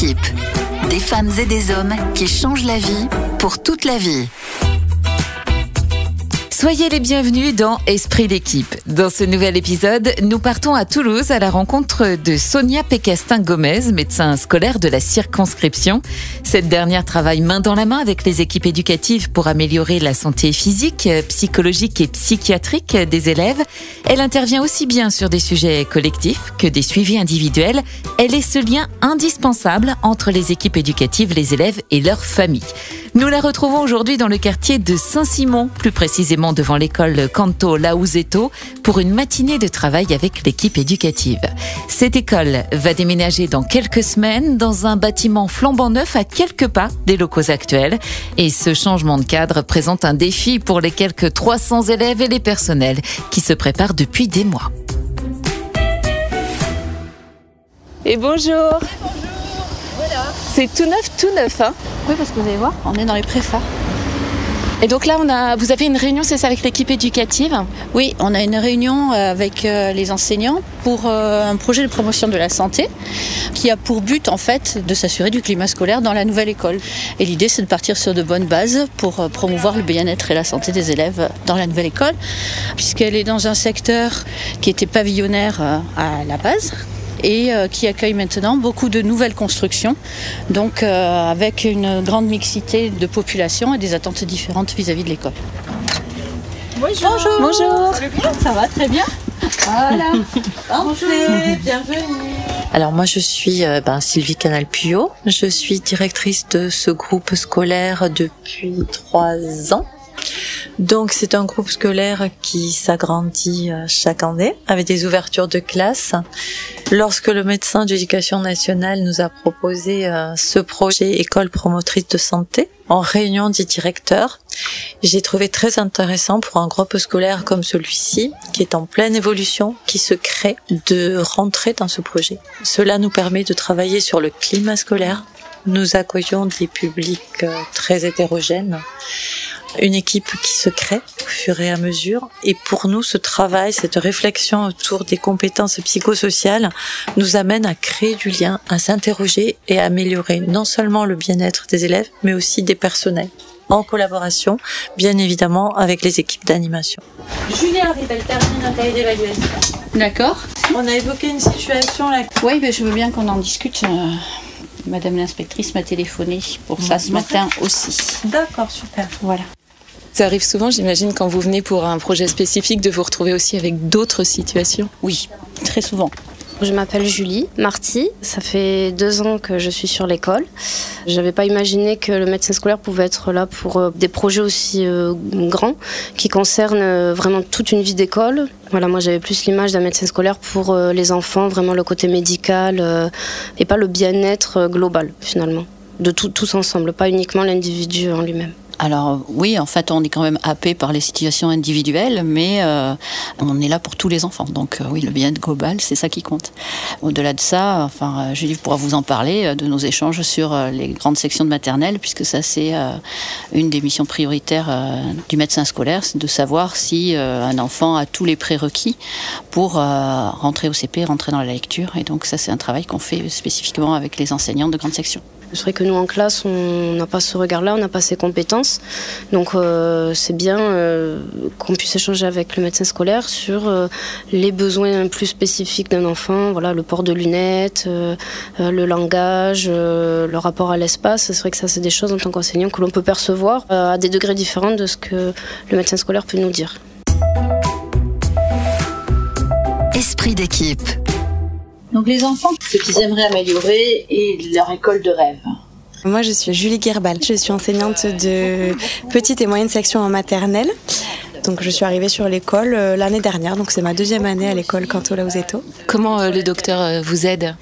d'équipe. Des femmes et des hommes qui changent la vie pour toute la vie. Soyez les bienvenus dans Esprit d'équipe. Dans ce nouvel épisode, nous partons à Toulouse à la rencontre de Sonia Pécastin-Gomez, médecin scolaire de la circonscription. Cette dernière travaille main dans la main avec les équipes éducatives pour améliorer la santé physique, psychologique et psychiatrique des élèves. Elle intervient aussi bien sur des sujets collectifs que des suivis individuels. Elle est ce lien indispensable entre les équipes éducatives, les élèves et leurs familles. Nous la retrouvons aujourd'hui dans le quartier de Saint-Simon, plus précisément devant l'école Canto Lausetto, pour une matinée de travail avec l'équipe éducative. Cette école va déménager dans quelques semaines dans un bâtiment flambant neuf à quelques pas des locaux actuels. Et ce changement de cadre présente un défi pour les quelques 300 élèves et les personnels qui se préparent depuis des mois. Et bonjour. Voilà. C'est tout neuf, hein? Oui, parce que vous allez voir, on est dans les préfats. Et donc là, vous avez une réunion, c'est ça, avec l'équipe éducative? Oui, on a une réunion avec les enseignants pour un projet de promotion de la santé qui a pour but, en fait, de s'assurer du climat scolaire dans la nouvelle école. Et l'idée, c'est de partir sur de bonnes bases pour promouvoir le bien-être et la santé des élèves dans la nouvelle école, puisqu'elle est dans un secteur qui était pavillonnaire à la base, et qui accueille maintenant beaucoup de nouvelles constructions, donc avec une grande mixité de population et des attentes différentes vis-à-vis de l'école. Bonjour. Bonjour. Ça va bien? Ça va très bien. Voilà. Entrez, bienvenue. Alors moi je suis Sylvie Canal-Puyot, je suis directrice de ce groupe scolaire depuis 3 ans. Donc c'est un groupe scolaire qui s'agrandit chaque année avec des ouvertures de classes. Lorsque le médecin d'éducation nationale nous a proposé ce projet école promotrice de santé en réunion des directeurs, j'ai trouvé très intéressant pour un groupe scolaire comme celui-ci, qui est en pleine évolution, qui se crée, de rentrer dans ce projet. Cela nous permet de travailler sur le climat scolaire. Nous accueillons des publics très hétérogènes. Une équipe qui se crée au fur et à mesure. Et pour nous, ce travail, cette réflexion autour des compétences psychosociales nous amène à créer du lien, à s'interroger et à améliorer non seulement le bien-être des élèves, mais aussi des personnels, en collaboration, bien évidemment, avec les équipes d'animation. Julien arrive, elle termine un cahier d'évaluation. D'accord. On a évoqué une situation là. Oui, je veux bien qu'on en discute. Madame l'inspectrice m'a téléphoné pour ça ce matin aussi. D'accord, super. Voilà. Ça arrive souvent, j'imagine, quand vous venez pour un projet spécifique, de vous retrouver aussi avec d'autres situations? Oui, très souvent. Je m'appelle Julie Marty, ça fait 2 ans que je suis sur l'école. Je n'avais pas imaginé que le médecin scolaire pouvait être là pour des projets aussi grands qui concernent vraiment toute une vie d'école. Voilà, moi j'avais plus l'image d'un médecin scolaire pour les enfants, vraiment le côté médical et pas le bien-être global finalement, de tous ensemble, pas uniquement l'individu en lui-même. Alors oui, en fait, on est quand même happé par les situations individuelles, mais on est là pour tous les enfants. Donc oui, le bien-être global, c'est ça qui compte. Au-delà de ça, Julie pourra vous en parler de nos échanges sur les grandes sections de maternelle, puisque ça c'est une des missions prioritaires du médecin scolaire, c'est de savoir si un enfant a tous les prérequis pour rentrer au CP, rentrer dans la lecture. Et donc ça, c'est un travail qu'on fait spécifiquement avec les enseignants de grande section. C'est vrai que nous en classe, on n'a pas ce regard-là, on n'a pas ces compétences. Donc c'est bien qu'on puisse échanger avec le médecin scolaire sur les besoins plus spécifiques d'un enfant, voilà, le port de lunettes, le langage, le rapport à l'espace. C'est vrai que ça, c'est des choses en tant qu'enseignant que l'on peut percevoir à des degrés différents de ce que le médecin scolaire peut nous dire. Esprit d'équipe. Donc les enfants, ce qu'ils aimeraient améliorer est leur école de rêve. Moi, je suis Julie Guerbal. Je suis enseignante de petite et moyenne section en maternelle. Donc, je suis arrivée sur l'école l'année dernière. Donc, c'est ma 2e année à l'école Canto Lausetto. Comment le docteur vous aide?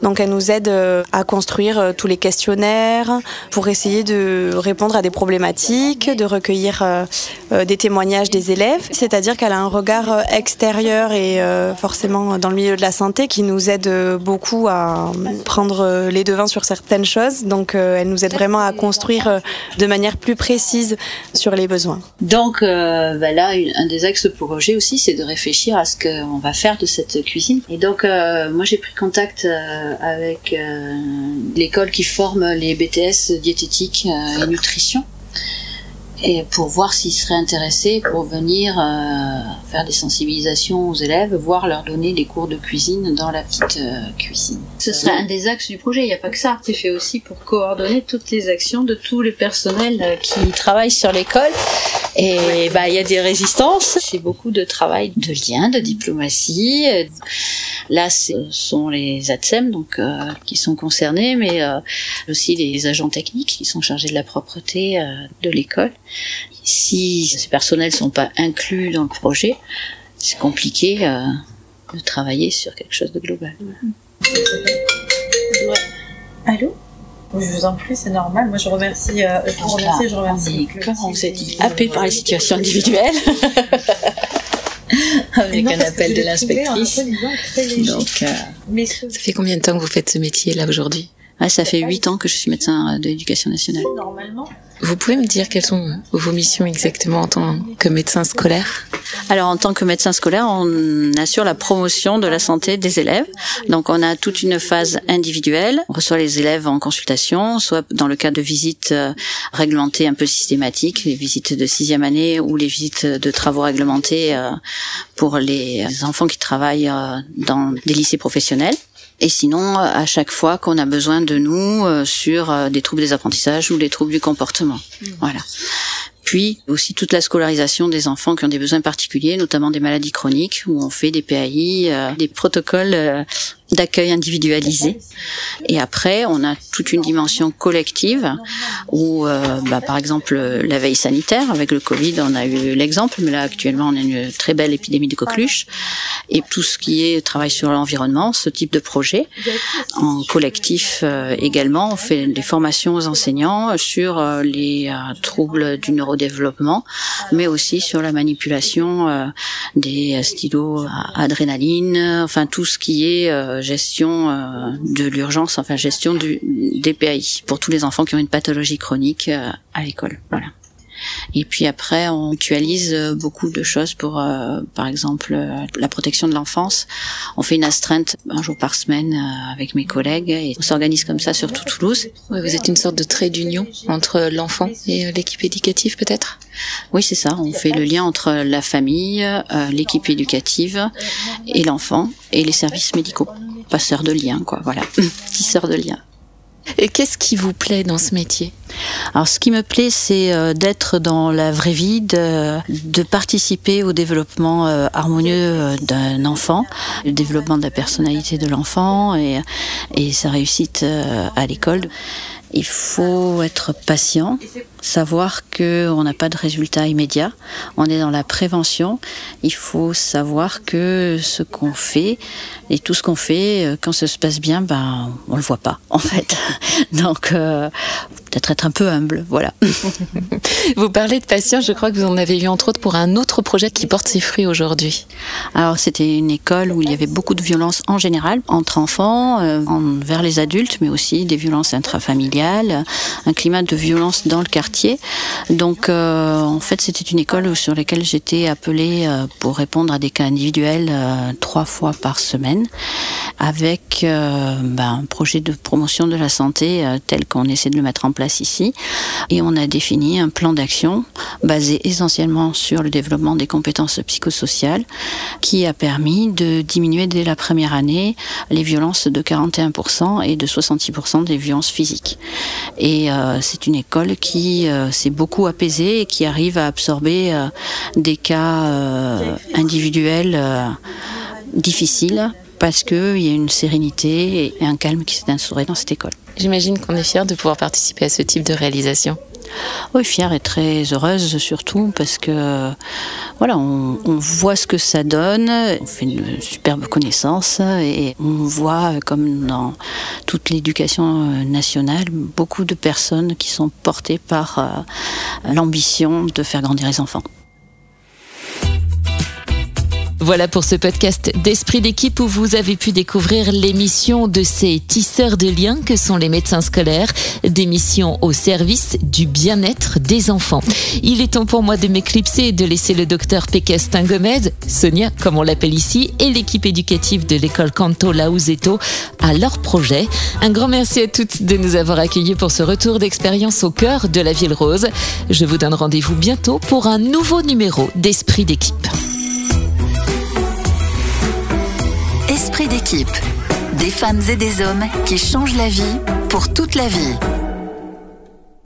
Donc, elle nous aide à construire tous les questionnaires pour essayer de répondre à des problématiques, de recueillir des témoignages des élèves. C'est-à-dire qu'elle a un regard extérieur et forcément dans le milieu de la santé qui nous aide beaucoup à prendre les devants sur certaines choses. Donc, elle nous aide vraiment à construire de manière plus précise sur les besoins. Donc, là, un des axes de projet aussi, c'est de réfléchir à ce qu'on va faire de cette cuisine. Et donc, moi, j'ai pris contact avec l'école qui forme les BTS diététique et nutrition, et pour voir s'ils seraient intéressés pour venir faire des sensibilisations aux élèves, voire leur donner des cours de cuisine dans la petite cuisine. Ce serait un des axes du projet, il n'y a pas que ça. C'est fait aussi pour coordonner toutes les actions de tous les personnels qui travaillent sur l'école. Et il y a des résistances, c'est beaucoup de travail de lien, de diplomatie. Là, ce sont les ATSEM donc, qui sont concernés, mais aussi les agents techniques qui sont chargés de la propreté de l'école. Si ces personnels ne sont pas inclus dans le projet, c'est compliqué de travailler sur quelque chose de global. Ouais. Allô ? Je vous en prie, c'est normal. Moi, je remercie. Je remercie. Comme on vous a dit, happé par les situations individuelles, avec un appel de l'inspectrice. Donc, ça fait combien de temps que vous faites ce métier là aujourd'hui ? Ça fait 8 ans que je suis médecin de l'éducation nationale. Vous pouvez me dire quelles sont vos missions exactement en tant que médecin scolaire ? Alors, en tant que médecin scolaire, on assure la promotion de la santé des élèves. Donc, on a toute une phase individuelle. On reçoit les élèves en consultation, soit dans le cadre de visites réglementées un peu systématiques, les visites de 6e année ou les visites de travaux réglementés pour les enfants qui travaillent dans des lycées professionnels. Et sinon, à chaque fois qu'on a besoin de nous sur des troubles des apprentissages ou des troubles du comportement. Voilà. Puis aussi toute la scolarisation des enfants qui ont des besoins particuliers, notamment des maladies chroniques, où on fait des PAI, des protocoles d'accueil individualisé. Et après, on a toute une dimension collective où, par exemple, la veille sanitaire, avec le Covid, on a eu l'exemple, mais là, actuellement, on a une très belle épidémie de coqueluche. Et tout ce qui est travail sur l'environnement, ce type de projet. En collectif également, on fait des formations aux enseignants sur les troubles du neurodéveloppement, mais aussi sur la manipulation des stylos à adrénaline, enfin tout ce qui est gestion de l'urgence, enfin gestion des PAI pour tous les enfants qui ont une pathologie chronique à l'école. Voilà. Et puis après, on mutualise beaucoup de choses pour, par exemple, la protection de l'enfance. On fait une astreinte un jour par semaine avec mes collègues et on s'organise comme ça sur tout Toulouse. Ouais, vous êtes une sorte de trait d'union entre l'enfant et l'équipe éducative peut-être ? Oui, c'est ça. On fait le lien entre la famille, l'équipe éducative et l'enfant et les services médicaux. Passeurs de liens, quoi. Voilà. Tisseurs de liens. Et qu'est-ce qui vous plaît dans ce métier ? Alors, ce qui me plaît, c'est d'être dans la vraie vie, de participer au développement harmonieux d'un enfant, le développement de la personnalité de l'enfant et sa réussite à l'école. Il faut être patient, savoir qu'on n'a pas de résultat immédiat. On est dans la prévention. Il faut savoir que ce qu'on fait et tout ce qu'on fait, quand ça se passe bien, on le voit pas, en fait. Donc, peut-être être un peu humble, voilà. Vous parlez de patience, je crois que vous en avez eu entre autres pour un autre projet qui porte ses fruits aujourd'hui. Alors, c'était une école où il y avait beaucoup de violences en général, entre enfants, envers les adultes, mais aussi des violences intrafamiliales, un climat de violence dans le quartier. Donc, en fait, c'était une école sur laquelle j'étais appelée pour répondre à des cas individuels 3 fois par semaine, avec un projet de promotion de la santé tel qu'on essaie de le mettre en place ici. Et on a défini un plan d'action basé essentiellement sur le développement des compétences psychosociales qui a permis de diminuer dès la première année les violences de 41% et de 66% des violences physiques. Et c'est une école qui s'est beaucoup apaisée et qui arrive à absorber des cas individuels difficiles parce qu'il y a une sérénité et un calme qui s'est instauré dans cette école. J'imagine qu'on est fiers de pouvoir participer à ce type de réalisation. Oui, fière et très heureuse surtout parce que voilà, on voit ce que ça donne, on fait une superbe connaissance et on voit, comme dans toute l'éducation nationale, beaucoup de personnes qui sont portées par l'ambition de faire grandir les enfants. Voilà pour ce podcast d'Esprit d'équipe où vous avez pu découvrir l'émission de ces tisseurs de liens que sont les médecins scolaires, des missions au service du bien-être des enfants. Il est temps pour moi de m'éclipser et de laisser le docteur Pécastin Gomez, Sonia comme on l'appelle ici, et l'équipe éducative de l'école Canto Lauzeto à leur projet. Un grand merci à toutes de nous avoir accueillis pour ce retour d'expérience au cœur de la Ville Rose. Je vous donne rendez-vous bientôt pour un nouveau numéro d'Esprit d'équipe. Esprit d'équipe. Des femmes et des hommes qui changent la vie pour toute la vie.